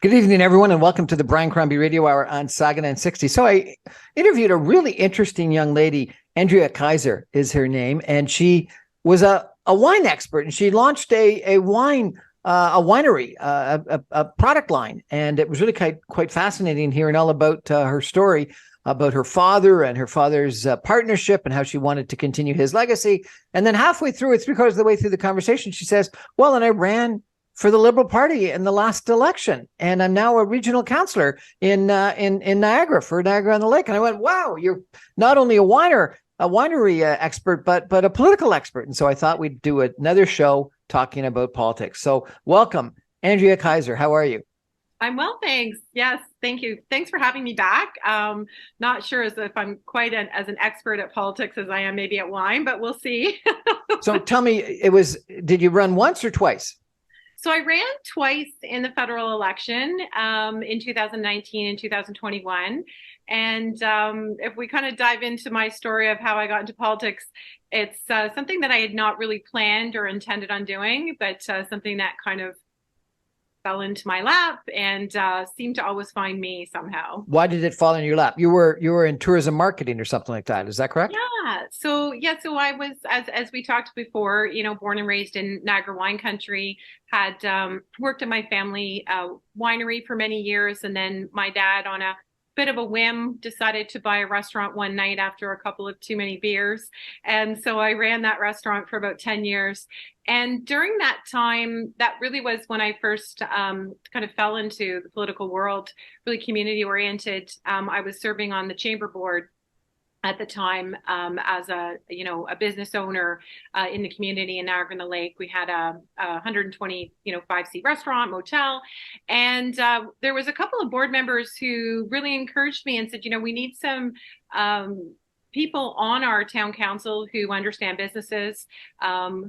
Good evening, everyone, and welcome to the Brian Crombie Radio Hour on Saga 960. So I interviewed a really interesting young lady. Andrea Kaiser is her name, and she was a wine expert, and she launched a winery, a product line, and it was really quite fascinating hearing all about her story, about her father and her father's partnership and how she wanted to continue his legacy. And then halfway through, or three-quarters of the way through the conversation, she says, well, and I ran for the Liberal Party in the last election, and I'm now a regional councillor in Niagara for Niagara on the Lake. And I went, wow, you're not only a winery expert, but a political expert. And so I thought we'd do another show talking about politics. So welcome, Andrea Kaiser. How are you? I'm well, thanks. Yes, thank you. Thanks for having me back. Not sure as if I'm quite as an expert at politics as I am maybe at wine, but we'll see. So tell me, did you run once or twice? So I ran twice in the federal election in 2019 and 2021. And if we kind of dive into my story of how I got into politics, it's something that I had not really planned or intended on doing, but something that kind of fell into my lap and seemed to always find me somehow. Why did it fall in your lap? You were in tourism marketing or something like that. Is that correct? So I was, as we talked before, born and raised in Niagara wine country, had worked at my family winery for many years, and then my dad, on a bit of a whim, decided to buy a restaurant one night after a couple of too many beers. And so I ran that restaurant for about 10 years. And during that time, that really was when I first kind of fell into the political world, really community oriented. I was serving on the chamber board at the time as a business owner in the community in Niagara on the Lake. We had a 120 5-seat restaurant, motel, and there was a couple of board members who really encouraged me and said, we need some people on our town council who understand businesses,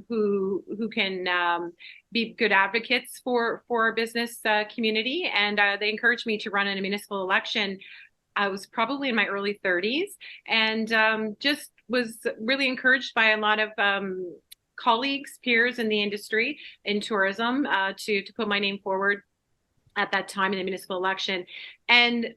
who can be good advocates for our business community, and they encouraged me to run in a municipal election. I was probably in my early 30s, and just was really encouraged by a lot of colleagues, peers in the industry in tourism to put my name forward at that time in the municipal election. And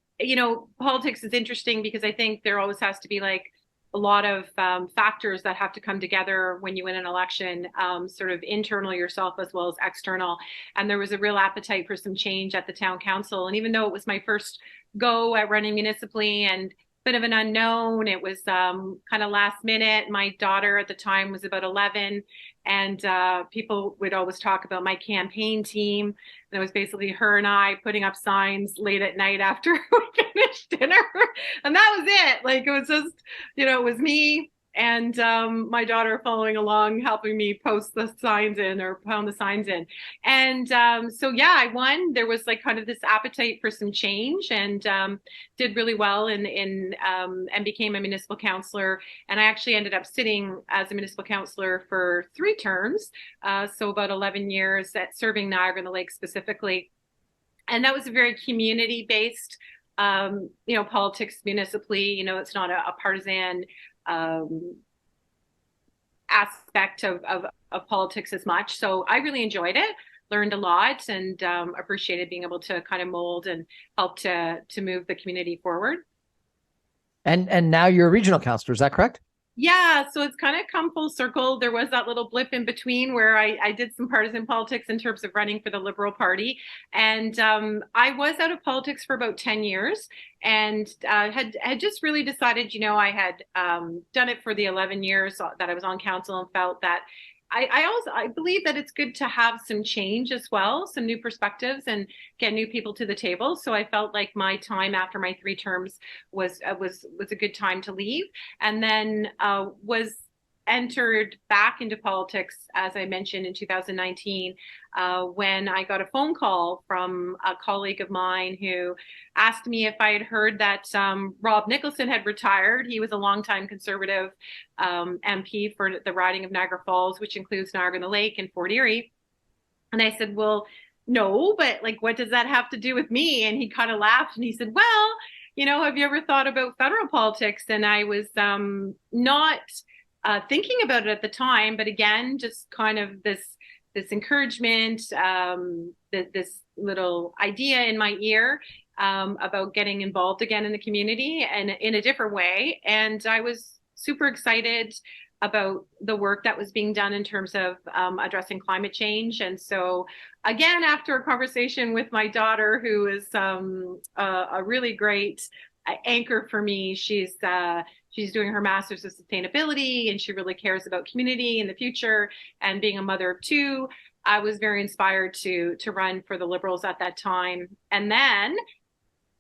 politics is interesting because I think there always has to be like a lot of factors that have to come together when you win an election, sort of internal yourself as well as external. And there was a real appetite for some change at the town council. And even though it was my first go at running municipally and bit of an unknown, it was kind of last minute. My daughter at the time was about 11, and people would always talk about my campaign team. And it was basically her and I putting up signs late at night after we finished dinner. And that was it. Like, it was just, it was me and my daughter following along, helping me post the signs in or pound the signs in. And I won. There was like kind of this appetite for some change, and did really well and became a municipal councillor. And I actually ended up sitting as a municipal councillor for 3 terms, so about 11 years at serving Niagara on the Lake specifically. And that was a very community-based, politics municipally. It's not a partisan aspect of politics as much. So I really enjoyed it, learned a lot, and appreciated being able to kind of mold and help to move the community forward. And now you're a regional councillor, is that correct? Yeah, so it's kind of come full circle. There was that little blip in between where I did some partisan politics in terms of running for the Liberal Party. And I was out of politics for about 10 years and had just really decided, I had done it for the 11 years that I was on council, and felt that I believe that it's good to have some change as well, some new perspectives, and get new people to the table. So I felt like my time after my 3 terms was a good time to leave, and then was entered back into politics, as I mentioned, in 2019, when I got a phone call from a colleague of mine who asked me if I had heard that Rob Nicholson had retired. He was a longtime Conservative MP for the riding of Niagara Falls, which includes Niagara on the Lake and Fort Erie. And I said, well, no, but like, what does that have to do with me? And he kind of laughed and he said, well, have you ever thought about federal politics? And I was not thinking about it at the time, but again, just kind of this this encouragement, this little idea in my ear about getting involved again in the community and in a different way. And I was super excited about the work that was being done in terms of addressing climate change. And so, again, after a conversation with my daughter, who is a really great anchor for me, she's doing her master's of sustainability, and she really cares about community in the future. And being a mother of two, I was very inspired to run for the Liberals at that time. And then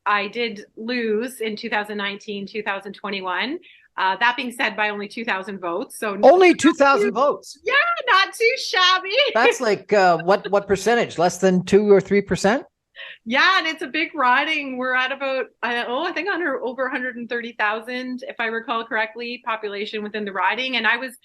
I did lose in 2019, 2021. That being said, by only 2,000 votes. So only 2,000 votes. Yeah, not too shabby. That's like what percentage? Less than 2 or 3%? Yeah, and it's a big riding. We're at about I think over 130,000, if I recall correctly, population within the riding. And I was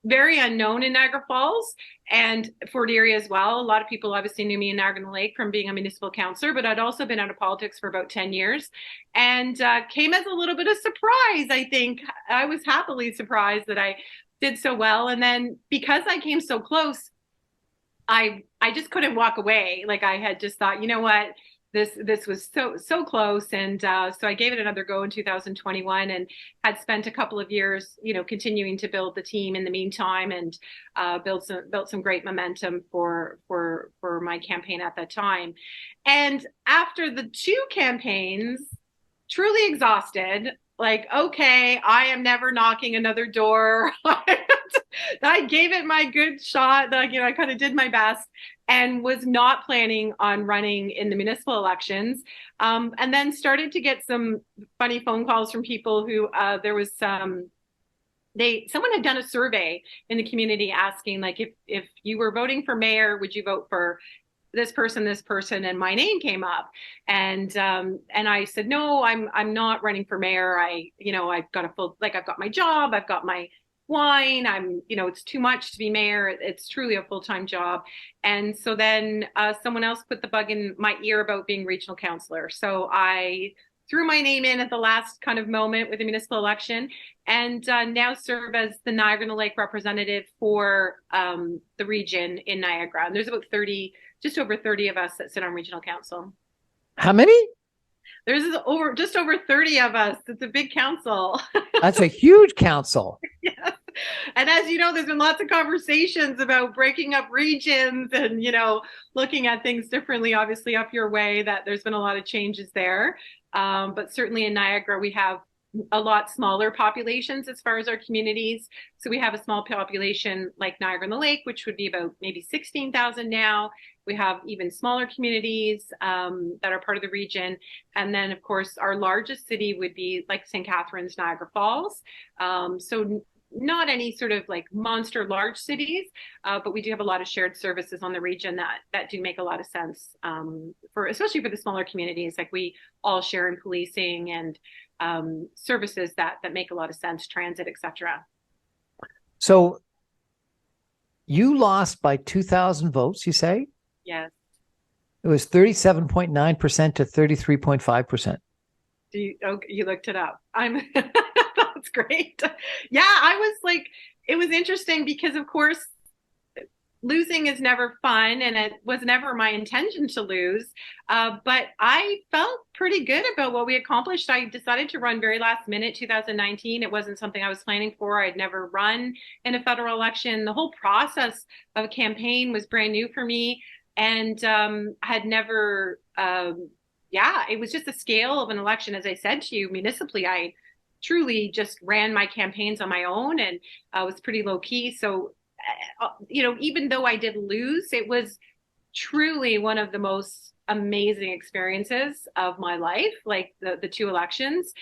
very unknown in Niagara Falls and Fort Erie as well. A lot of people obviously knew me in Niagara Lake from being a municipal councillor, but I'd also been out of politics for about 10 years and came as a little bit of surprise. I think I was happily surprised that I did so well. And then because I came so close, I just couldn't walk away. Like I had just thought, you know what, this was so close, and so I gave it another go in 2021, and had spent a couple of years, continuing to build the team in the meantime, and built some great momentum for my campaign at that time. And after the 2 campaigns, truly exhausted, like, okay, I am never knocking another door. I gave it my good shot. Like, I kind of did my best and was not planning on running in the municipal elections. And then started to get some funny phone calls from people who there was someone had done a survey in the community asking, like, if you were voting for mayor, would you vote for this person, and my name came up. And I said, no, I'm not running for mayor. I've got I've got my job, I've got my wine. It's too much to be mayor. It's truly a full-time job. And so then someone else put the bug in my ear about being regional councillor. So I threw my name in at the last kind of moment with the municipal election, and now serve as the Niagara Lake representative for the region in Niagara. And there's about just over 30 of us that sit on regional council. How many? There's just over 30 of us. It's a big council. That's a huge council. Yes. And as you know, there's been lots of conversations about breaking up regions and, looking at things differently, obviously up your way, that there's been a lot of changes there. But certainly in Niagara, we have a lot smaller populations as far as our communities. So we have a small population like Niagara on the Lake, which would be about maybe 16,000 now. We have even smaller communities that are part of the region. And then, of course, our largest city would be like St. Catharines, Niagara Falls. So not any sort of like monster large cities, but we do have a lot of shared services on the region that do make a lot of sense especially for the smaller communities. Like we all share in policing and services that make a lot of sense, transit, etc. So you lost by 2,000 votes, you say? Yes. It was 37.9% to 33.5%. You looked it up. That's great. Yeah, I was like, it was interesting because, of course, losing is never fun, and it was never my intention to lose. But I felt pretty good about what we accomplished. I decided to run very last minute, 2019. It wasn't something I was planning for. I'd never run in a federal election. The whole process of a campaign was brand new for me, and had never, it was just the scale of an election. As I said to you, municipally, I truly just ran my campaigns on my own, and was pretty low key. So, even though I did lose, it was truly one of the most amazing experiences of my life, like the 2 elections,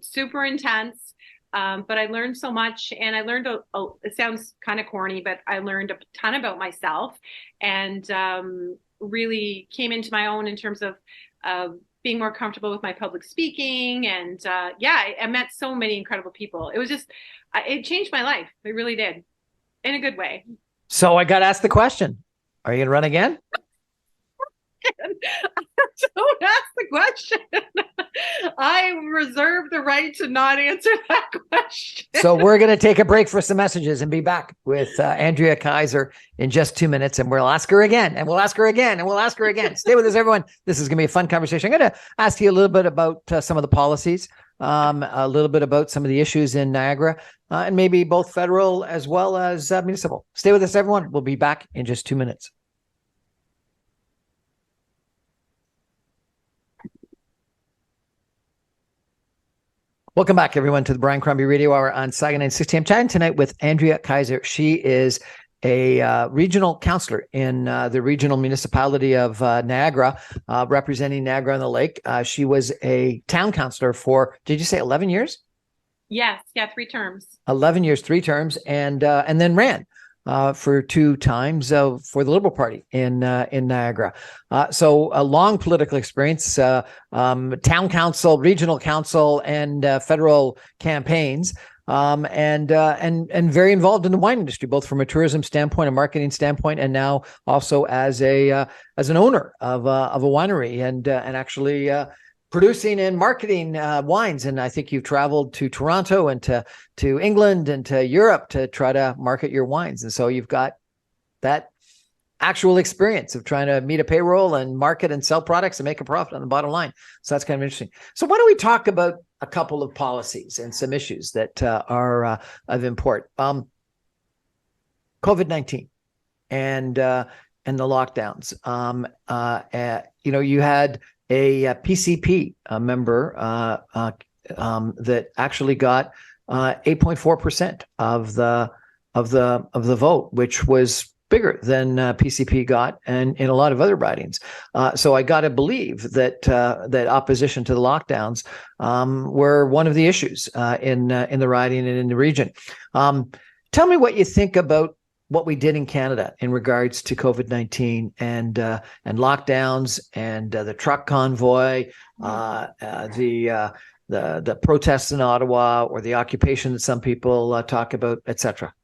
super intense. But I learned so much, and I learned, it sounds kind of corny, but I learned a ton about myself, and really came into my own in terms of being more comfortable with my public speaking. And I met so many incredible people. It was just, it changed my life. It really did, in a good way. So I got to ask the question, are you going to run again? Don't ask the question. I reserve the right to not answer that question. So we're going to take a break for some messages and be back with Andrea Kaiser in just 2 minutes. And we'll ask her again, and we'll ask her again, and we'll ask her again. Stay with us, everyone. This is going to be a fun conversation. I'm going to ask you a little bit about some of the policies, a little bit about some of the issues in Niagara, and maybe both federal as well as municipal. Stay with us, everyone. We'll be back in just 2 minutes. Welcome back, everyone, to the Brian Crombie Radio Hour on Saga 960. I'm chatting tonight with Andrea Kaiser. She is a regional councillor in the regional municipality of Niagara, representing Niagara on the Lake. She was a town councillor for, did you say 11 years? Yes, yeah, 3 terms. 11 years, 3 terms, and then ran for 2 times for the Liberal Party in Niagara. So a long political experience, town council, regional council, and federal campaigns, and very involved in the wine industry, both from a tourism standpoint, a marketing standpoint, and now also as an owner of a winery and actually producing and marketing wines. And I think you've traveled to Toronto and to England and to Europe to try to market your wines. And so you've got that actual experience of trying to meet a payroll and market and sell products and make a profit on the bottom line. So that's kind of interesting. So why don't we talk about a couple of policies and some issues that are of import? COVID-19 and the lockdowns. You had a PCP member that actually got 8.4% of the vote, which was bigger than PCP got, and in a lot of other ridings. So I got to believe that opposition to the lockdowns were one of the issues in the riding and in the region. Tell me what you think about what we did in Canada in regards to COVID-19 and lockdowns and the truck convoy, the protests in Ottawa, or the occupation that some people talk about, etc.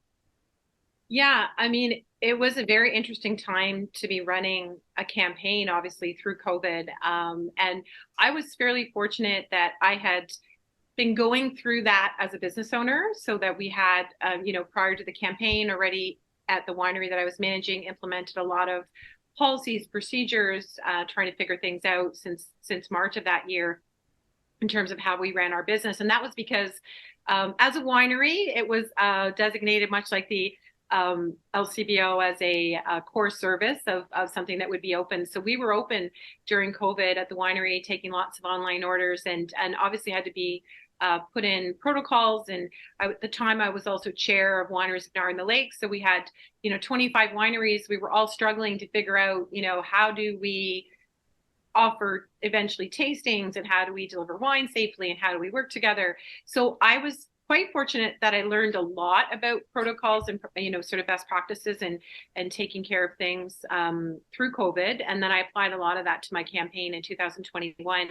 Yeah, I mean, it was a very interesting time to be running a campaign, obviously, through COVID. And I was fairly fortunate that I had been going through that as a business owner, so that we had, prior to the campaign already at the winery that I was managing, implemented a lot of policies, procedures, trying to figure things out since March of that year in terms of how we ran our business. And that was because as a winery, it was designated much like the LCBO as a core service of something that would be open. So we were open during COVID at the winery, taking lots of online orders, and obviously had to be put in protocols. And at the time, I was also chair of Wineries of Niagara on the Lake. So we had, 25 wineries. We were all struggling to figure out, how do we offer eventually tastings, and how do we deliver wine safely, and how do we work together? So I was quite fortunate that I learned a lot about protocols and, sort of best practices and taking care of things through COVID. And then I applied a lot of that to my campaign in 2021.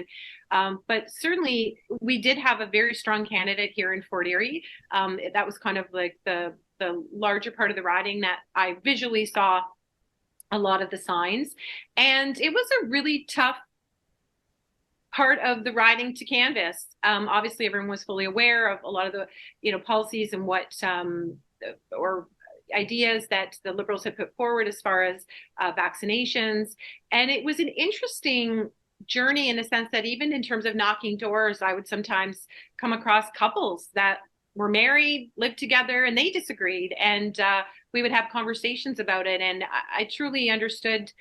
But certainly we did have a very strong candidate here in Fort Erie. That was kind of like the larger part of the riding that I visually saw a lot of the signs. And it was a really tough part of the riding to canvas. Obviously, everyone was fully aware of a lot of the, policies and what or ideas that the Liberals had put forward as far as vaccinations. And it was an interesting journey in the sense that even in terms of knocking doors, I would sometimes come across couples that were married, lived together, and they disagreed. And we would have conversations about it. And I truly understood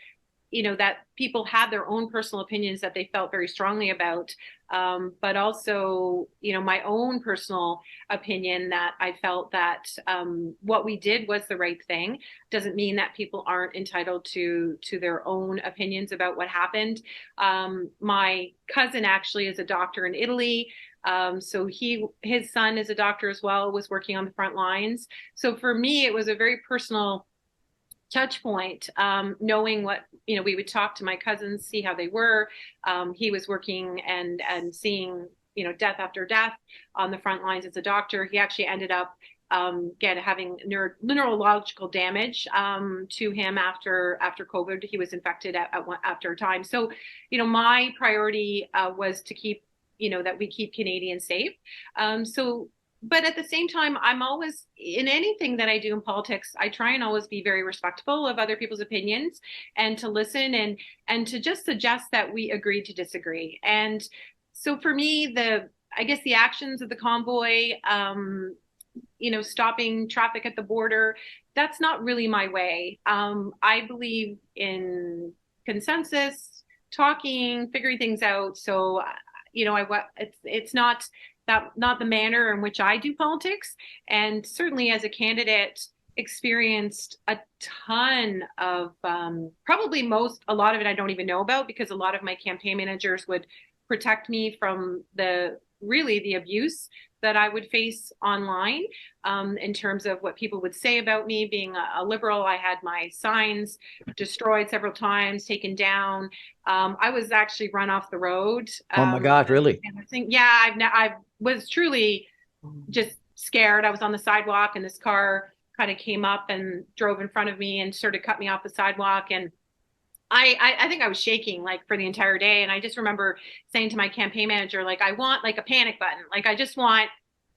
that people had their own personal opinions that they felt very strongly about, but also, my own personal opinion that I felt that what we did was the right thing. Doesn't mean that people aren't entitled to their own opinions about what happened. My cousin actually is a doctor in Italy. So his son is a doctor as well, was working on the front lines. So for me, it was a very personal touch point, knowing what, we would talk to my cousins, see how they were. He was working and seeing, death after death on the front lines as a doctor. He actually ended up having neurological damage to him after COVID. He was infected after a time. So, my priority was to keep that we keep Canadians safe. But at the same time, I'm always, in anything that I do in politics, I try and always be very respectful of other people's opinions, and to listen, and to just suggest that we agree to disagree. And so for me, I guess the actions of the convoy, stopping traffic at the border, that's not really my way. I believe in consensus, talking, figuring things out. So, it's not the manner in which I do politics. And certainly as a candidate, experienced a ton of, a lot of it I don't even know about, because a lot of my campaign managers would protect me from the abuse that I would face online, in terms of what people would say about me being a liberal. I had my signs destroyed several times, taken down. I was actually run off the road. Oh my God, really? Yeah, I was truly just scared. I was on the sidewalk, and this car kind of came up and drove in front of me and sort of cut me off the sidewalk. And I think I was shaking like for the entire day. And I just remember saying to my campaign manager, like, I want like a panic button. Like, I just want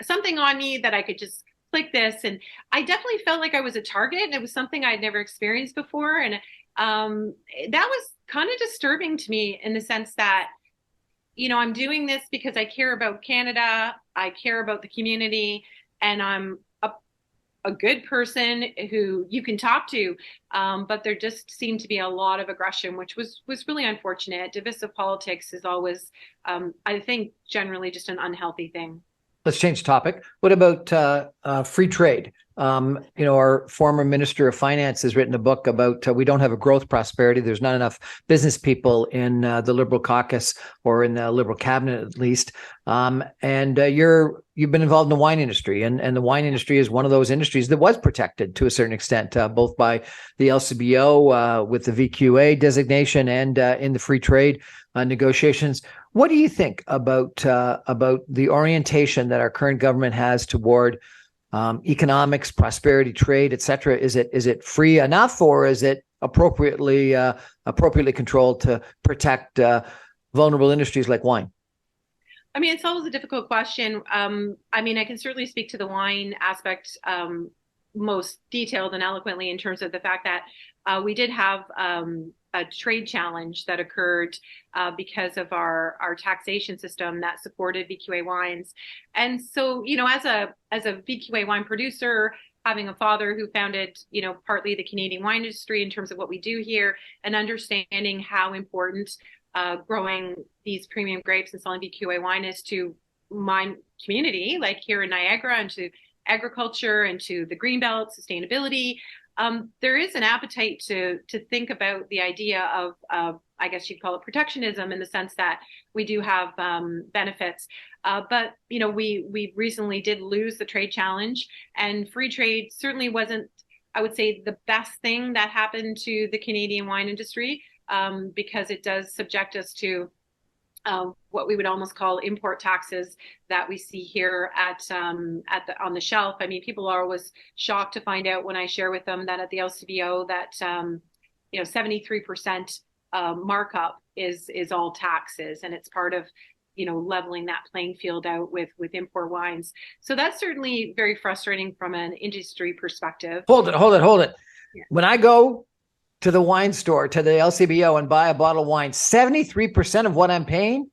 something on me that I could just click this. And I definitely felt like I was a target, and it was something I'd never experienced before. And that was kind of disturbing to me, in the sense that, I'm doing this because I care about Canada, I care about the community, and I'm a good person who you can talk to. But there just seemed to be a lot of aggression, which was really unfortunate. Divisive politics is always, I think, generally just an unhealthy thing. Let's change topic. What about free trade? Our former Minister of Finance has written a book about we don't have a growth prosperity. There's not enough business people in the Liberal caucus, or in the Liberal cabinet at least. And you've been involved in the wine industry, and the wine industry is one of those industries that was protected to a certain extent, both by the LCBO with the VQA designation, and in the free trade negotiations. What do you think about the orientation that our current government has toward economics, prosperity, trade, et cetera? Is it free enough, or is it appropriately controlled to protect vulnerable industries like wine? I mean, it's always a difficult question. I can certainly speak to the wine aspect most detailed and eloquently, in terms of the fact that we did have a trade challenge that occurred because of our taxation system that supported VQA wines. And so, as a VQA wine producer, having a father who founded, partly the Canadian wine industry in terms of what we do here, and understanding how important growing these premium grapes and selling VQA wine is to my community, like here in Niagara, and to agriculture, and to the Greenbelt, sustainability. There is an appetite to think about the idea of, I guess you'd call it protectionism, in the sense that we do have benefits. But, we recently did lose the trade challenge, and free trade certainly wasn't, I would say, the best thing that happened to the Canadian wine industry, because it does subject us to what we would almost call import taxes that we see here on the shelf. I mean, people are always shocked to find out when I share with them that at the LCBO that 73% markup is all taxes, and it's part of leveling that playing field out with import wines. So that's certainly very frustrating from an industry perspective. Hold it. Yeah. When I go to the wine store, to the LCBO, and buy a bottle of wine, 73% of what I'm paying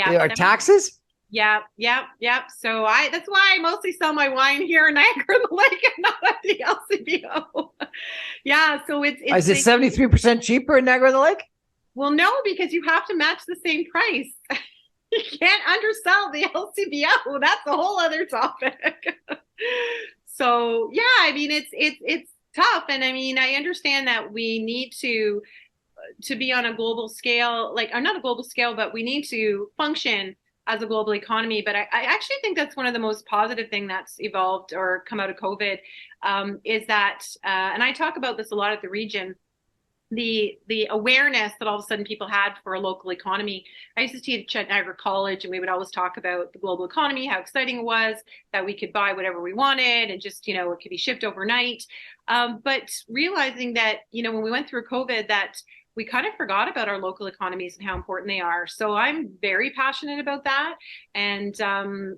are taxes? Yeah. So that's why I mostly sell my wine here in Niagara the Lake, and not at the LCBO. Yeah, so it's is it 73% cheaper in Niagara the Lake? Well, no, because you have to match the same price. You can't undersell the LCBO. That's a whole other topic. So yeah, I mean, it's tough. And I mean, I understand that we need to be on a global scale, or not a global scale, but we need to function as a global economy. But I actually think that's one of the most positive thing that's evolved or come out of COVID, is that, and I talk about this a lot at the region, the awareness that all of a sudden people had for a local economy. I used to teach at Niagara College, and we would always talk about the global economy, how exciting it was that we could buy whatever we wanted, and just, it could be shipped overnight. But realizing that, when we went through COVID, that we kind of forgot about our local economies and how important they are. So I'm very passionate about that, and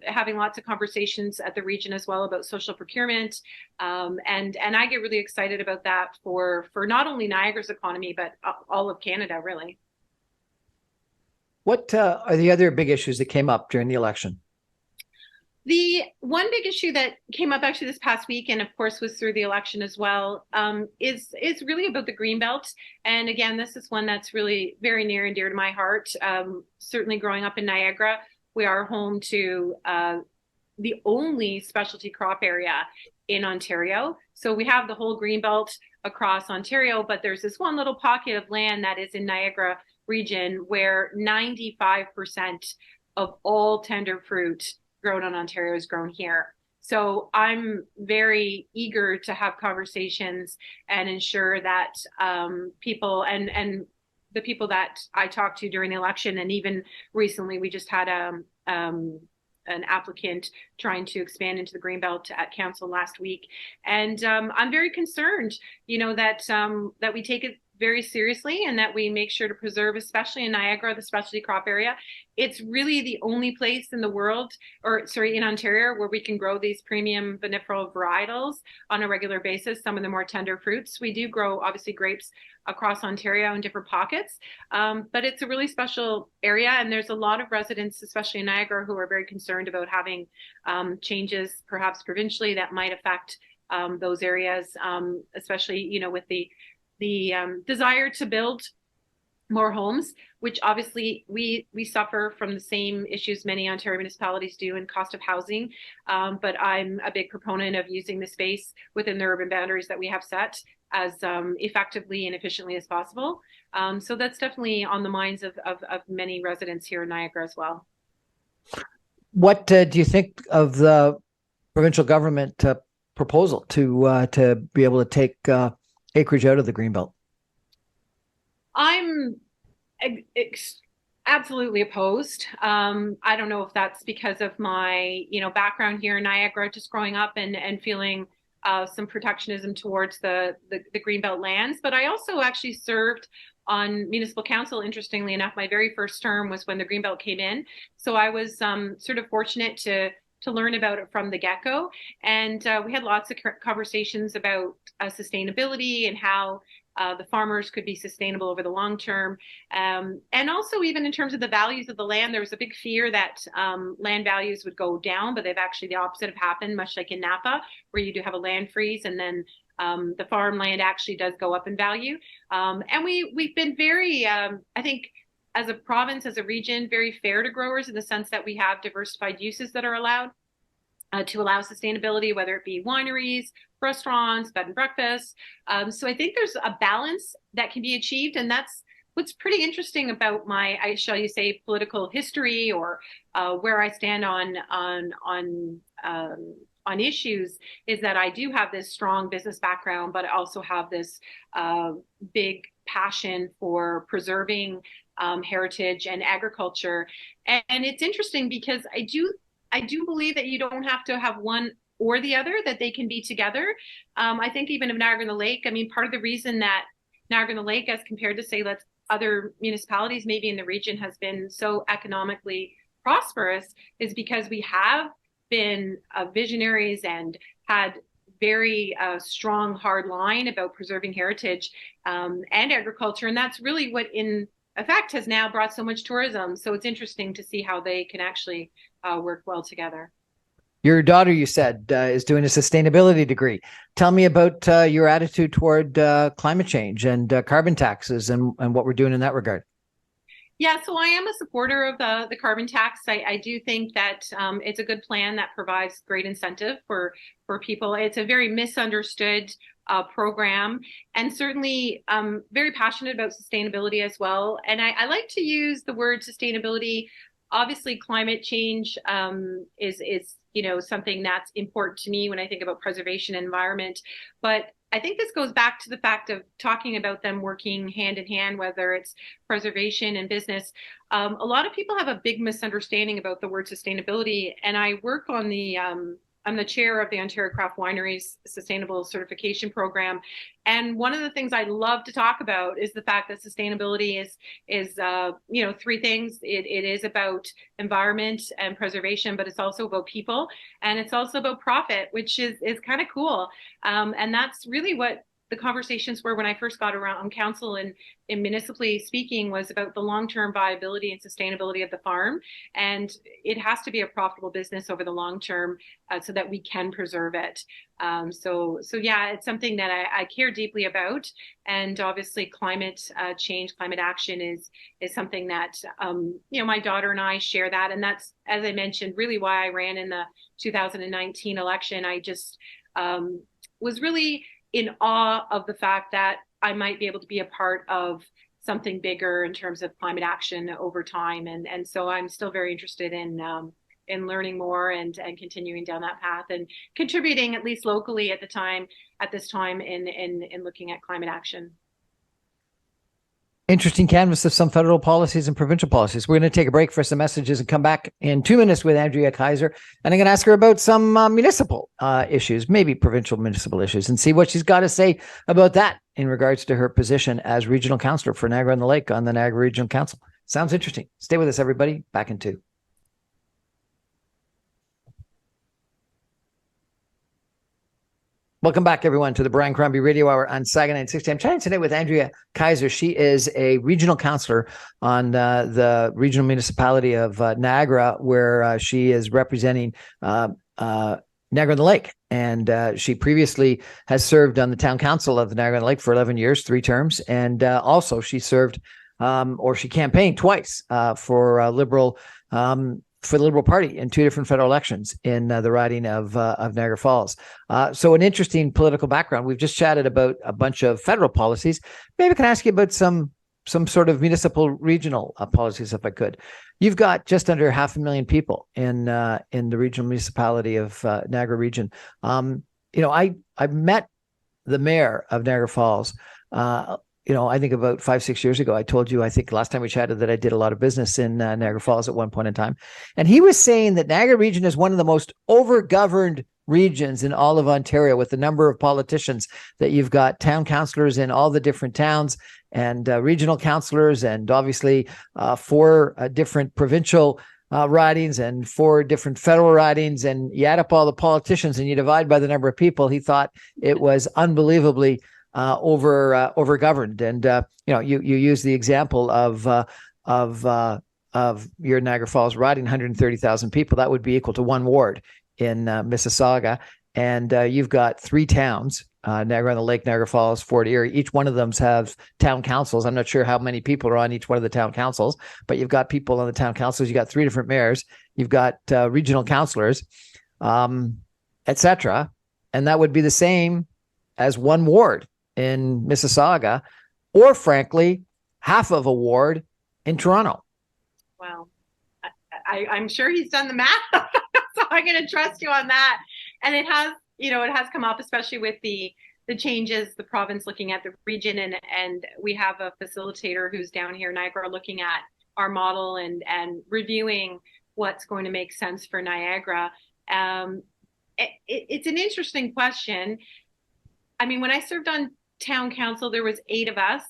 having lots of conversations at the region as well about social procurement. And I get really excited about that for not only Niagara's economy, but all of Canada, really. What are the other big issues that came up during the election? The one big issue that came up actually this past week, and of course was through the election as well, is really about the Greenbelt. And again, this is one that's really very near and dear to my heart. Certainly, growing up in Niagara, we are home to the only specialty crop area in Ontario. So we have the whole Greenbelt across Ontario, but there's this one little pocket of land that is in Niagara region where 95% of all tender fruit grown on Ontario is grown here. So I'm very eager to have conversations and ensure that people and the people that I talked to during the election, and even recently, we just had an applicant trying to expand into the Greenbelt at council last week, and I'm very concerned, that we take it very seriously and that we make sure to preserve, especially in Niagara, the specialty crop area. It's really the only place in the world, in Ontario, where we can grow these premium vinifera varietals on a regular basis, some of the more tender fruits. We do grow, obviously, grapes across Ontario in different pockets, but it's a really special area, and there's a lot of residents, especially in Niagara, who are very concerned about having changes, perhaps provincially, that might affect those areas, especially, with the desire to build more homes, which obviously we suffer from the same issues many Ontario municipalities do in cost of housing. But I'm a big proponent of using the space within the urban boundaries that we have set as effectively and efficiently as possible. So that's definitely on the minds of many residents here in Niagara as well. What do you think of the provincial government proposal to be able to take acreage out of the Greenbelt? I'm absolutely opposed. I don't know if that's because of my, background here in Niagara, just growing up and feeling some protectionism towards the Greenbelt lands. But I also actually served on municipal council. Interestingly enough, my very first term was when the Greenbelt came in. So I was sort of fortunate to learn about it from the get-go. And we had lots of conversations about sustainability and how the farmers could be sustainable over the long term. And also, even in terms of the values of the land, there was a big fear that land values would go down, but they've actually, the opposite have happened, much like in Napa, where you do have a land freeze, and then the farmland actually does go up in value. And we've been very, I think, as a province, as a region, very fair to growers in the sense that we have diversified uses that are allowed to allow sustainability, whether it be wineries, restaurants, bed and breakfast. So I think there's a balance that can be achieved, and that's what's pretty interesting about my, shall you say, political history, or where I stand on issues, is that I do have this strong business background, but I also have this big passion for preserving heritage and agriculture. And it's interesting because I do believe that you don't have to have one or the other, that they can be together. I think even of Niagara on the Lake, I mean, part of the reason that Niagara on the Lake, as compared to, say, other municipalities maybe in the region, has been so economically prosperous, is because we have been visionaries and had very strong, hard line about preserving heritage and agriculture. And that's really what, in effect, has now brought so much tourism. So it's interesting to see how they can actually work well together. Your daughter, you said, is doing a sustainability degree. Tell me about your attitude toward climate change and carbon taxes and what we're doing in that regard. Yeah, so I am a supporter of the carbon tax. I do think that it's a good plan that provides great incentive for people. It's a very misunderstood program, and certainly very passionate about sustainability as well. And I like to use the word sustainability. Obviously, climate change is something that's important to me when I think about preservation and environment. But I think this goes back to the fact of talking about them working hand in hand, whether it's preservation and business. A lot of people have a big misunderstanding about the word sustainability, and I work on the I'm the chair of the Ontario Craft Wineries Sustainable Certification Program, and one of the things I love to talk about is the fact that sustainability is three things. It is about environment and preservation, but it's also about people, and it's also about profit, which is kind of cool. And that's really what the conversations were when I first got around on council and municipally speaking, was about the long-term viability and sustainability of the farm. And it has to be a profitable business over the long term, so that we can preserve it. So yeah, it's something that I care deeply about. And obviously climate change, climate action is something that, my daughter and I share that. And that's, as I mentioned, really why I ran in the 2019 election. I just was really in awe of the fact that I might be able to be a part of something bigger in terms of climate action over time. And so I'm still very interested in learning more and continuing down that path and contributing, at least locally at this time in looking at climate action. Interesting canvas of some federal policies and provincial policies. We're going to take a break for some messages and come back in 2 minutes with Andrea Kaiser. And I'm going to ask her about some municipal issues, maybe provincial municipal issues, and see what she's got to say about that in regards to her position as regional councillor for Niagara-on-the-Lake on the Niagara Regional Council. Sounds interesting. Stay with us, everybody. Back in 2. Welcome back, everyone, to the Brian Crombie Radio Hour on Saga 960. I'm chatting today with Andrea Kaiser. She is a regional councillor on the regional municipality of Niagara, where she is representing Niagara-on-the-Lake. And she previously has served on the town council of the Niagara-on-the-Lake for 11 years, 3 terms. And also she served she campaigned twice for the Liberal Party in 2 different federal elections in the riding of Niagara Falls. So an interesting political background. We've just chatted about a bunch of federal policies. Maybe I can ask you about some sort of municipal regional policies, if I could. You've got just under 500,000 people in the regional municipality of Niagara region. I met the mayor of Niagara Falls. I think about 5-6 years ago, I told you, I think last time we chatted, that I did a lot of business in Niagara Falls at one point in time. And he was saying that Niagara region is one of the most over-governed regions in all of Ontario, with the number of politicians that you've got town councillors in all the different towns and regional councillors, and obviously 4 different provincial ridings and 4 different federal ridings. And you add up all the politicians and you divide by the number of people. He thought it was unbelievably over governed. And you use the example of your Niagara Falls riding, 130,000 people. That would be equal to 1 ward in Mississauga. And you've got 3 towns, Niagara-on-the-Lake, Niagara Falls, Fort Erie. Each one of them have town councils. I'm not sure how many people are on each one of the town councils, but you've got people on the town councils. You've got 3 different mayors. You've got regional councillors, etc. And that would be the same as 1 ward in Mississauga, or frankly, half of a ward in Toronto. Wow. I'm sure he's done the math. So I'm going to trust you on that. And it has come up, especially with the changes, the province looking at the region, and we have a facilitator who's down here in Niagara looking at our model and reviewing what's going to make sense for Niagara. It's an interesting question. I mean, when I served on town council, there was 8 of us.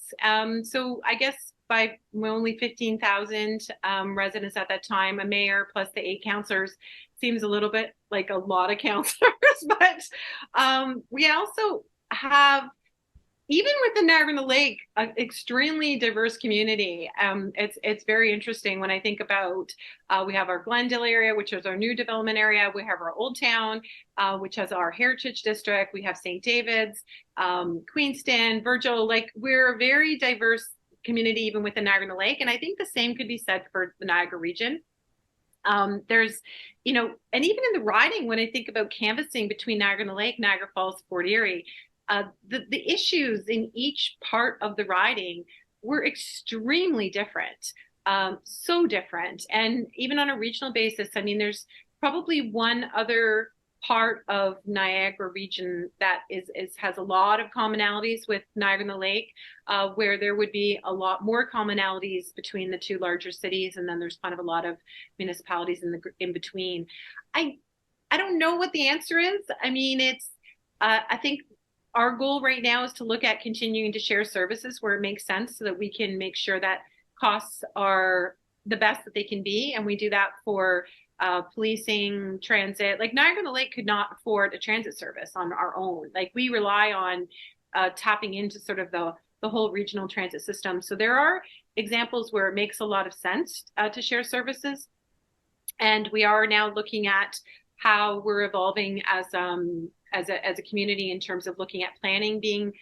So I guess by only 15,000 residents at that time, a mayor plus the 8 councillors seems a little bit like a lot of councillors. But we also have, even with the Niagara-on-the-Lake, an extremely diverse community. It's very interesting when I think about, we have our Glendale area, which is our new development area. We have our Old Town, which has our Heritage District. We have St. David's, Queenston, Virgil. Like, we're a very diverse community, even with the Niagara-on-the-Lake. And I think the same could be said for the Niagara region. There's, and even in the riding, when I think about canvassing between Niagara-on-the-Lake, Niagara Falls, Fort Erie, the issues in each part of the riding were extremely different, so different. And even on a regional basis, I mean, there's probably one other part of Niagara region that has a lot of commonalities with Niagara-on-the-Lake, where there would be a lot more commonalities between the 2 larger cities, and then there's kind of a lot of municipalities in between. I I don't know what the answer is. I mean, I think our goal right now is to look at continuing to share services where it makes sense so that we can make sure that costs are the best that they can be. And we do that for policing, transit. Like Niagara-on-the-Lake could not afford a transit service on our own. Like we rely on tapping into sort of the whole regional transit system. So there are examples where it makes a lot of sense to share services. And we are now looking at how we're evolving as a community in terms of looking at planning being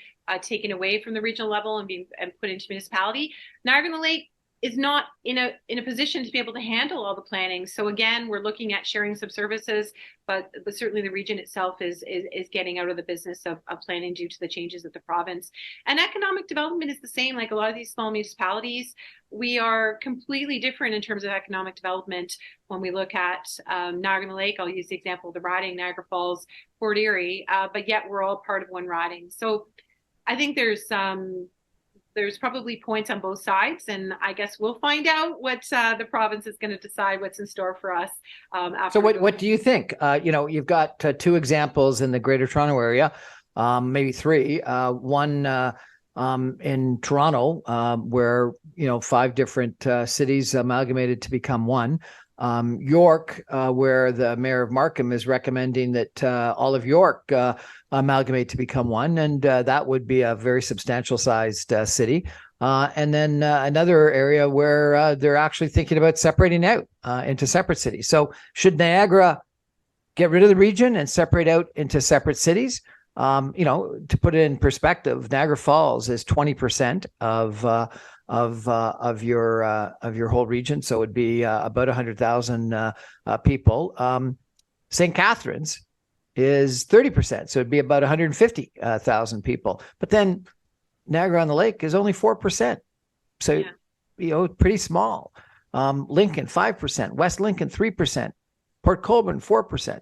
taken away from the regional level and being put into municipality. Niagara-on-the-Lake is not in a position to be able to handle all the planning. So again, we're looking at sharing some services, but certainly the region itself is getting out of the business of planning due to the changes of the province. And economic development is the same. Like a lot of these small municipalities, we are completely different in terms of economic development. When we look at Niagara-on-the-Lake, I'll use the example of the riding, Niagara Falls, Fort Erie, but yet we're all part of one riding. So I think there's probably points on both sides, and I guess we'll find out what the province is going to decide what's in store for us. So what do you think? You've got two examples in the Greater Toronto area, maybe three. One in Toronto, where 5 different cities amalgamated to become one. York, where the mayor of Markham is recommending that all of York amalgamate to become one, and that would be a very substantial sized city. And then another area where they're actually thinking about separating out into separate cities. So should Niagara get rid of the region and separate out into separate cities? To put it in perspective, Niagara Falls is 20% of your whole region, so it would be about 100,000 people. St. Catharines is 30%, so it'd be about 150,000 people. But then Niagara-on-the-Lake is only 4%, so pretty small. Lincoln 5%, West Lincoln 3%, Port Colborne 4%.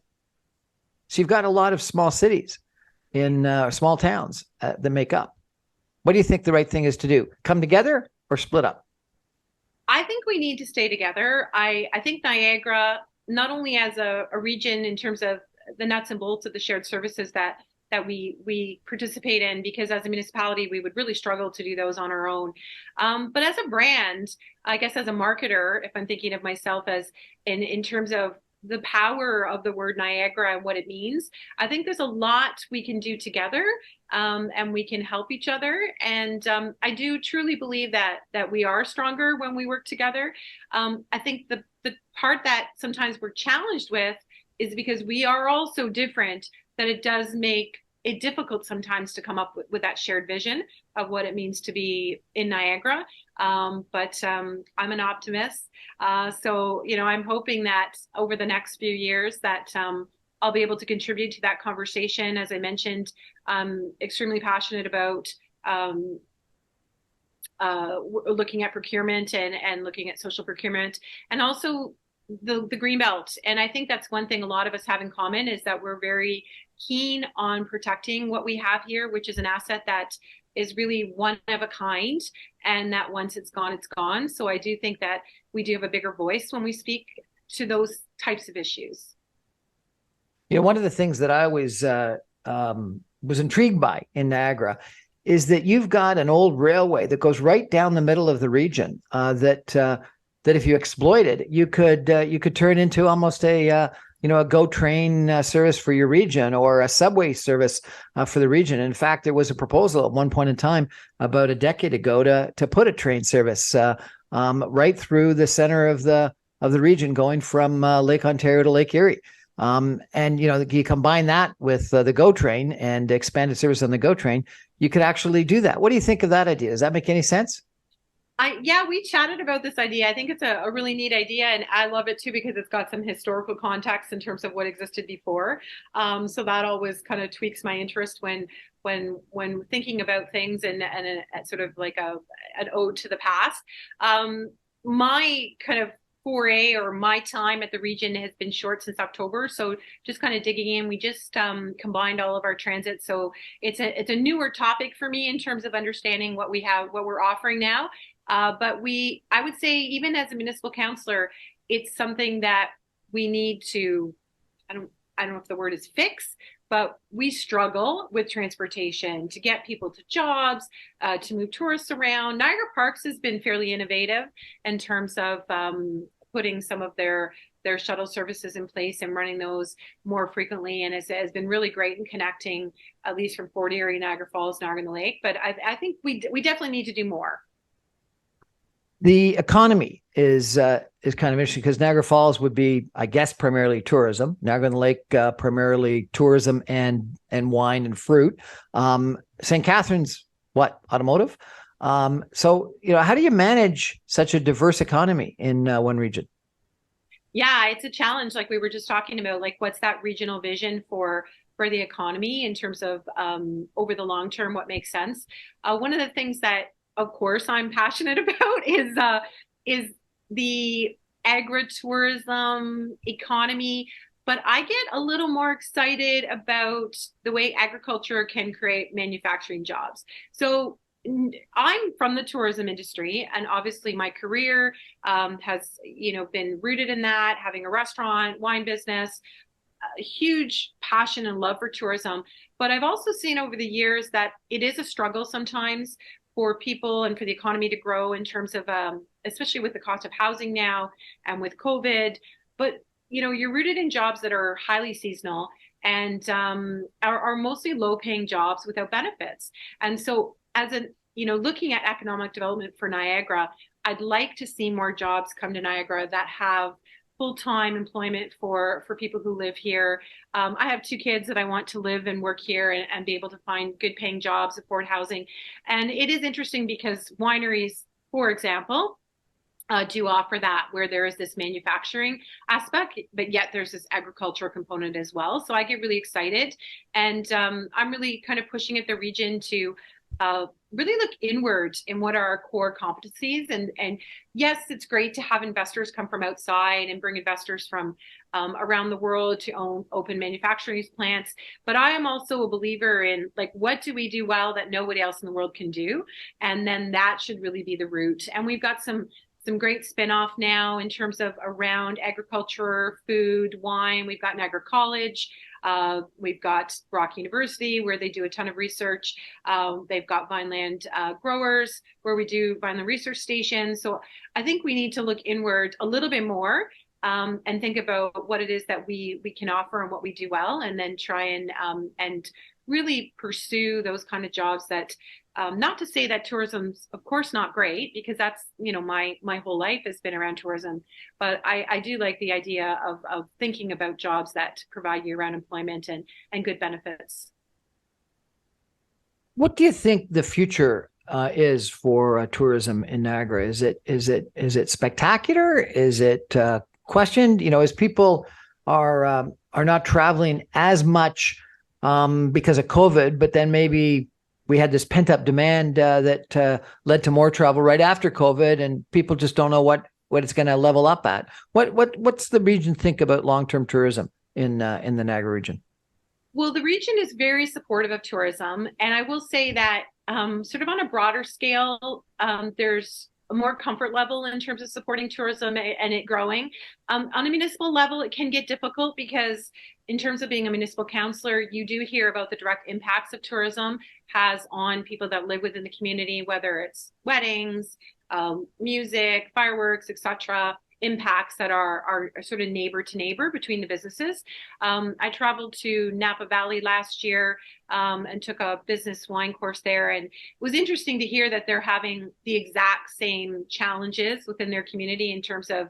So you've got a lot of small cities in small towns that make up. What do you think the right thing is to do? Come together or split up? I think we need to stay together. I think Niagara, not only as a region in terms of the nuts and bolts of the shared services that we participate in, because as a municipality, we would really struggle to do those on our own. But as a brand, I guess as a marketer, if I'm thinking of myself as in terms of the power of the word Niagara and what it means, I think there's a lot we can do together, and we can help each other. And I do truly believe that we are stronger when we work together. I think the part that sometimes we're challenged with is because we are all so different that it does make it difficult sometimes to come up with that shared vision of what it means to be in Niagara. But I'm an optimist. So, I'm hoping that over the next few years that I'll be able to contribute to that conversation. As I mentioned, I'm extremely passionate about looking at procurement and looking at social procurement, and also the Greenbelt. And I think that's one thing a lot of us have in common, is that we're very keen on protecting what we have here, which is an asset that is really one of a kind, and that once it's gone, it's gone. So I do think that we do have a bigger voice when we speak to those types of issues. One of the things that I always was intrigued by in Niagara is that you've got an old railway that goes right down the middle of the region, that if you exploited, you could turn into almost a GO train service for your region, or a subway service for the region. In fact, there was a proposal at one point in time about a decade ago to put a train service right through the center of the region, going from Lake Ontario to Lake Erie. And you combine that with the GO train and expanded service on the GO train, you could actually do that. What do you think of that idea? Does that make any sense? We chatted about this idea. I think it's a really neat idea, and I love it too because it's got some historical context in terms of what existed before. So that always kind of tweaks my interest when thinking about things, and sort of like an ode to the past. My kind of foray, or my time at the region, has been short since October. So just kind of digging in, we just combined all of our transit. So it's a newer topic for me in terms of understanding what we're offering now. But I would say, even as a municipal councillor, it's something that we need to, I don't know if the word is fix, but we struggle with transportation to get people to jobs, to move tourists around. Niagara Parks has been fairly innovative in terms of putting some of their shuttle services in place and running those more frequently, and has been really great in connecting, at least from Fort Erie, Niagara Falls, Niagara-on-the-Lake. But I think we definitely need to do more. The economy is kind of interesting because Niagara Falls would be, I guess, primarily tourism. Niagara-on-the-Lake, primarily tourism and wine and fruit. St. Catharines, what, automotive? So, how do you manage such a diverse economy in one region? Yeah, it's a challenge. Like we were just talking about, like what's that regional vision for the economy in terms of over the long term, what makes sense. One of the things that, of course, I'm passionate about is the agritourism economy. But I get a little more excited about the way agriculture can create manufacturing jobs. So I'm from the tourism industry, and obviously my career has, been rooted in that, having a restaurant, wine business, a huge passion and love for tourism. But I've also seen over the years that it is a struggle sometimes for people and for the economy to grow in terms of, especially with the cost of housing now and with COVID. But, you're rooted in jobs that are highly seasonal and are mostly low paying jobs without benefits. And so as a, looking at economic development for Niagara, I'd like to see more jobs come to Niagara that have full-time employment for people who live here. I have 2 kids that I want to live and work here and be able to find good paying jobs, afford housing. And it is interesting because wineries, for example, do offer that, where there is this manufacturing aspect, but yet there's this agricultural component as well. So I get really excited, and I'm really kind of pushing at the region to really look inward in what are our core competencies. And yes, it's great to have investors come from outside and bring investors from around the world to open manufacturing plants. But I am also a believer in, like, what do we do well that nobody else in the world can do? And then that should really be the root. And we've got some great spin-off now in terms of around agriculture, food, wine. We've got Niagara College. We've got Brock University, where they do a ton of research. They've got Vineland growers, where we do Vineland research stations. So I think we need to look inward a little bit more, and think about what it is that we can offer and what we do well, and then try and really pursue those kind of jobs that, not to say that tourism's of course not great, because that's, my whole life has been around tourism, but I do like the idea of thinking about jobs that provide year-round employment and good benefits. What do you think the future is for tourism in Niagara? Is it spectacular? Is it questioned? As people are not traveling as much because of COVID, but then maybe we had this pent up demand that led to more travel right after COVID, and people just don't know what it's going to level up at. What's the region think about long term tourism in the Niagara region? Well, the region is very supportive of tourism, and I will say that sort of on a broader scale, there's a more comfort level in terms of supporting tourism and it growing. On a municipal level, it can get difficult because in terms of being a municipal councillor, you do hear about the direct impacts of tourism has on people that live within the community, whether it's weddings, music, fireworks, etc., impacts that are sort of neighbor to neighbor between the businesses. I traveled to Napa Valley last year and took a business wine course there. And it was interesting to hear that they're having the exact same challenges within their community in terms of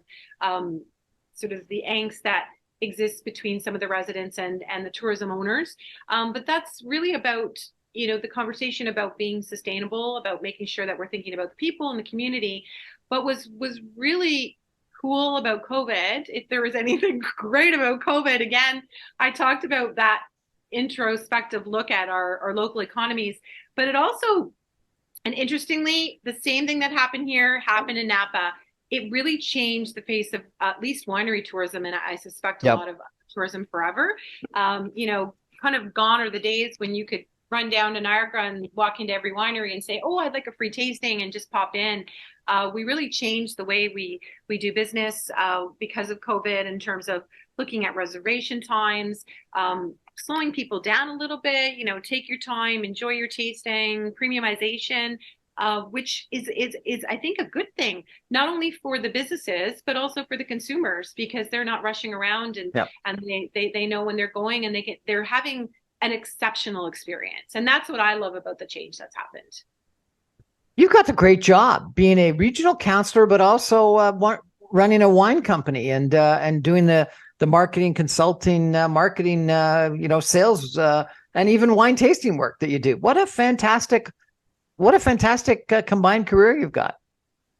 sort of the angst that exists between some of the residents and the tourism owners. But that's really about, the conversation about being sustainable, about making sure that we're thinking about the people and the community. But was really cool about COVID, if there was anything great about COVID, again, I talked about that introspective look at our local economies, but it also, and interestingly, the same thing that happened here happened in Napa. It really changed the face of at least winery tourism, and I suspect a lot of tourism forever. Kind of gone are the days when you could run down to Niagara and walk into every winery and say, oh, I'd like a free tasting, and just pop in. We really changed the way we do business because of COVID, in terms of looking at reservation times, slowing people down a little bit. Take your time, enjoy your tasting, premiumization. Which is I think a good thing, not only for the businesses but also for the consumers, because they're not rushing around, and Yep. and they know when they're going, and they're having an exceptional experience. And that's what I love about the change that's happened. You've got the great job being a regional counselor, but also running a wine company and doing the marketing, consulting, marketing, sales, and even wine tasting work that you do. What a fantastic combined career you've got.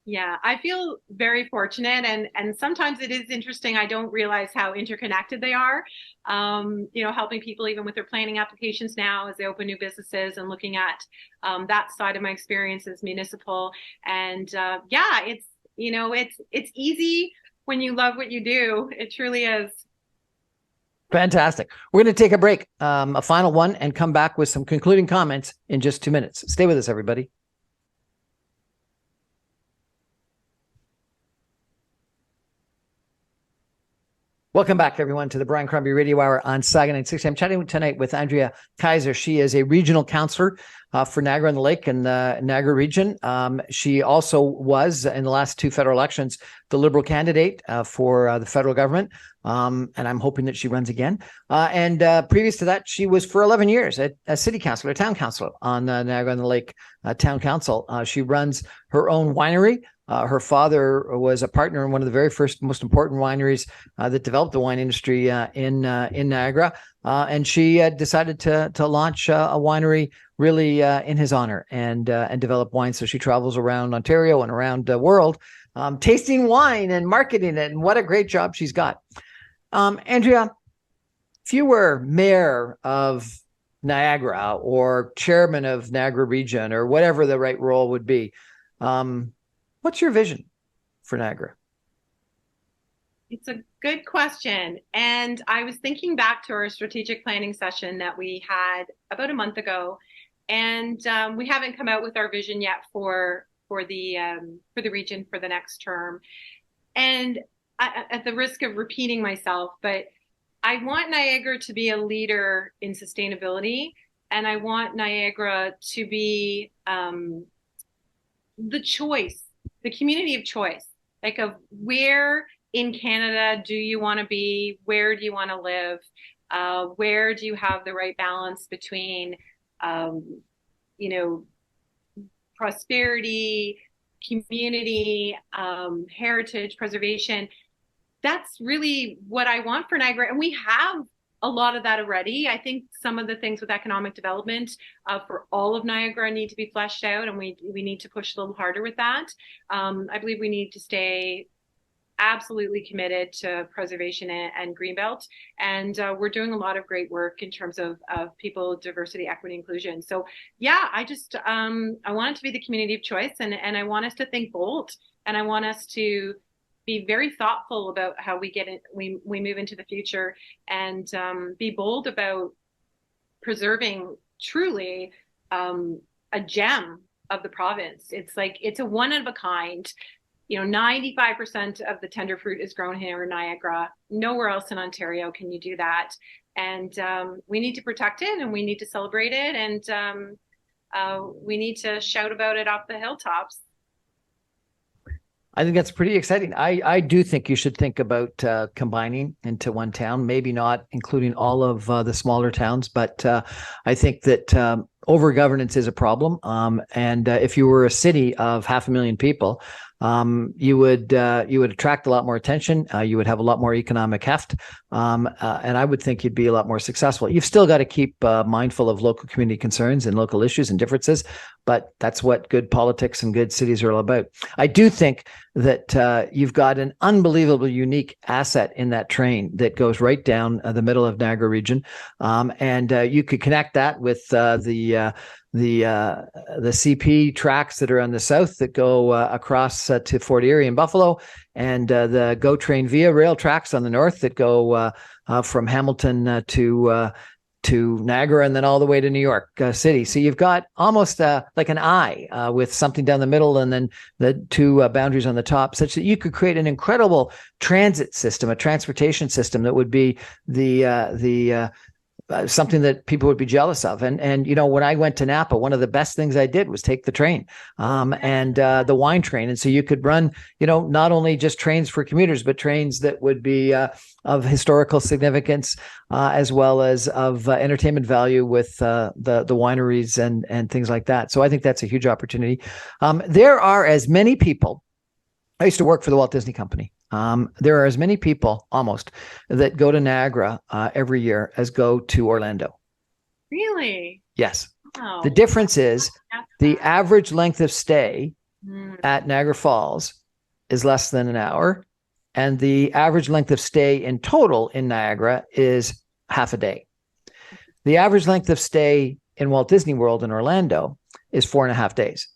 Yeah, I feel very fortunate, and sometimes it is interesting. I don't realize how interconnected they are. Helping people even with their planning applications now as they open new businesses, and looking at that side of my experience as municipal. And yeah, it's easy when you love what you do. It truly is. Fantastic. We're going to take a break, a final one, and come back with some concluding comments in just 2 minutes. Stay with us, everybody. Welcome back, everyone, to the Brian Crombie Radio Hour on Saga 960. I'm chatting tonight with Andrea Kaiser. She is a regional counselor for Niagara-on-the-Lake and the Niagara region. She also was, in the last 2 federal elections, the Liberal candidate for the federal government. And I'm hoping that she runs again. And previous to that, she was for 11 years a city councilor, a town councilor on Niagara-on-the-Lake Town Council. She runs her own winery. Her father was a partner in one of the very first, most important wineries that developed the wine industry in Niagara. And she decided to launch a winery really in his honor and develop wine. So she travels around Ontario and around the world, tasting wine and marketing it. And what a great job she's got. Andrea, if you were mayor of Niagara or chairman of Niagara region or whatever the right role would be, what's your vision for Niagara? It's a good question. And I was thinking back to our strategic planning session that we had about a month ago. And we haven't come out with our vision yet for the region for the next term. And at the risk of repeating myself, but I want Niagara to be a leader in sustainability. And I want Niagara to be the choice, the community of choice, like of where in Canada do you want to be? Where do you want to live? Where do you have the right balance between, prosperity, community, heritage, preservation? That's really what I want for Niagara. And we have a lot of that already. I think some of the things with economic development for all of Niagara need to be fleshed out, and we need to push a little harder with that. I believe we need to stay absolutely committed to preservation and Greenbelt. And we're doing a lot of great work in terms of people, diversity, equity, inclusion. So yeah, I want it to be the community of choice, and I want us to think bold, and I want us to be very thoughtful about how we move into the future, and be bold about preserving truly a gem of the province. It's a one of a kind. 95% of the tender fruit is grown here in Niagara. Nowhere else in Ontario can you do that. And we need to protect it, and we need to celebrate it, and we need to shout about it off the hilltops. I think that's pretty exciting. I do think you should think about combining into one town, maybe not including all of the smaller towns, but I think that over-governance is a problem. And if you were a city of 500,000 people, you would attract a lot more attention. You would have a lot more economic heft. And I would think you'd be a lot more successful. You've still got to keep mindful of local community concerns and local issues and differences, but that's what good politics and good cities are all about. I do think that you've got an unbelievable, unique asset in that train that goes right down the middle of Niagara region. And you could connect that with the CP tracks that are on the south that go across to Fort Erie and Buffalo, and the GO Train Via rail tracks on the north that go from Hamilton to to Niagara and then all the way to New York City. So you've got almost like an eye with something down the middle and then the two boundaries on the top, such that you could create an incredible transit system, a transportation system that would be the something that people would be jealous of. And you know, when I went to Napa, one of the best things I did was take the train and the wine train. And so you could run, you know, not only just trains for commuters, but trains that would be of historical significance as well as of entertainment value with the wineries and things like that. So I think that's a huge opportunity. There are as many people. I used to work for the Walt Disney Company. There are as many people almost that go to Niagara every year as go to Orlando. Really? Yes. Oh, The difference is the average length of stay at Niagara Falls is less than an hour, and the average length of stay in total in Niagara is half a day. The average length of stay in Walt Disney World in Orlando is 4.5 days.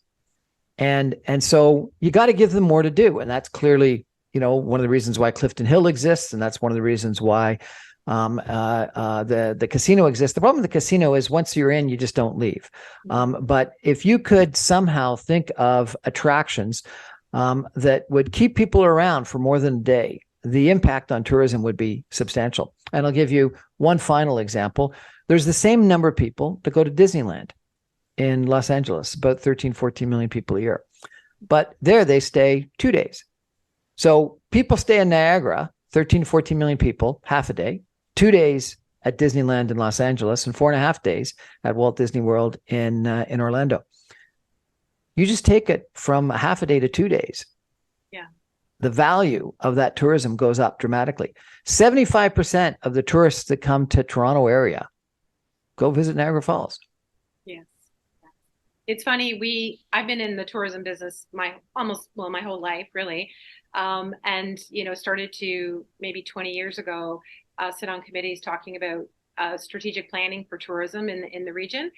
And so you got to give them more to do. And that's clearly, you know, one of the reasons why Clifton Hill exists. And that's one of the reasons why the casino exists. The problem with the casino is once you're in, you just don't leave. But if you could somehow think of attractions that would keep people around for more than a day, the impact on tourism would be substantial. And I'll give you one final example. There's the same number of people that go to Disneyland in Los Angeles, about 13, 14 million people a year. But there they stay 2 days. So people stay in Niagara, 13 to 14 million people, half a day, 2 days at Disneyland in Los Angeles, and 4.5 days at Walt Disney World in Orlando. You just take it from a half a day to 2 days. Yeah. The value of that tourism goes up dramatically. 75% of the tourists that come to Toronto area go visit Niagara Falls. Yes. It's funny, I've been in the tourism business my whole life, really. And, you know, started to maybe 20 years ago, sit on committees talking about strategic planning for tourism in the region.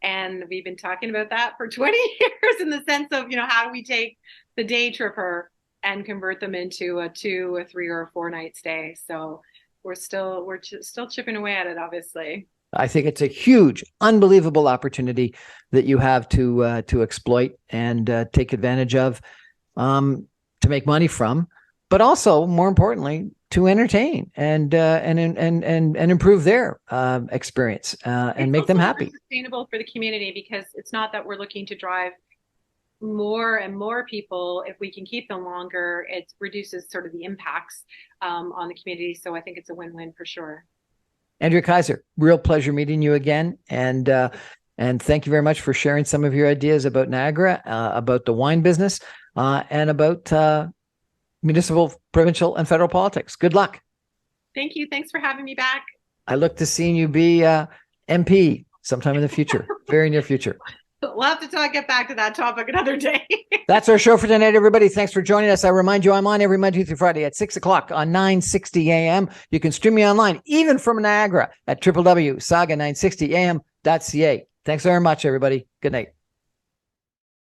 And we've been talking about that for 20 years in the sense of, you know, how do we take the day tripper and convert them into a 2, a 3, or a 4-night stay. So we're still chipping away at it, obviously. I think it's a huge, unbelievable opportunity that you have to exploit and take advantage of, to make money from, but also more importantly to entertain and improve their experience and make them happy. Sustainable for the community, because it's not that we're looking to drive more and more people. If we can keep them longer, it reduces sort of the impacts on the community. So I think it's a win-win for sure. Andrea Kaiser, real pleasure meeting you again. And thank you very much for sharing some of your ideas about Niagara, about the wine business, and about municipal, provincial, and federal politics. Good luck. Thank you. Thanks for having me back. I look to seeing you be MP sometime in the future, very near future. We'll have to get back to that topic another day. That's our show for tonight, everybody. Thanks for joining us. I remind you, I'm on every Monday through Friday at 6 o'clock on 960 AM. You can stream me online, even from Niagara, at www.saga960am.ca. Thanks very much, everybody. Good night.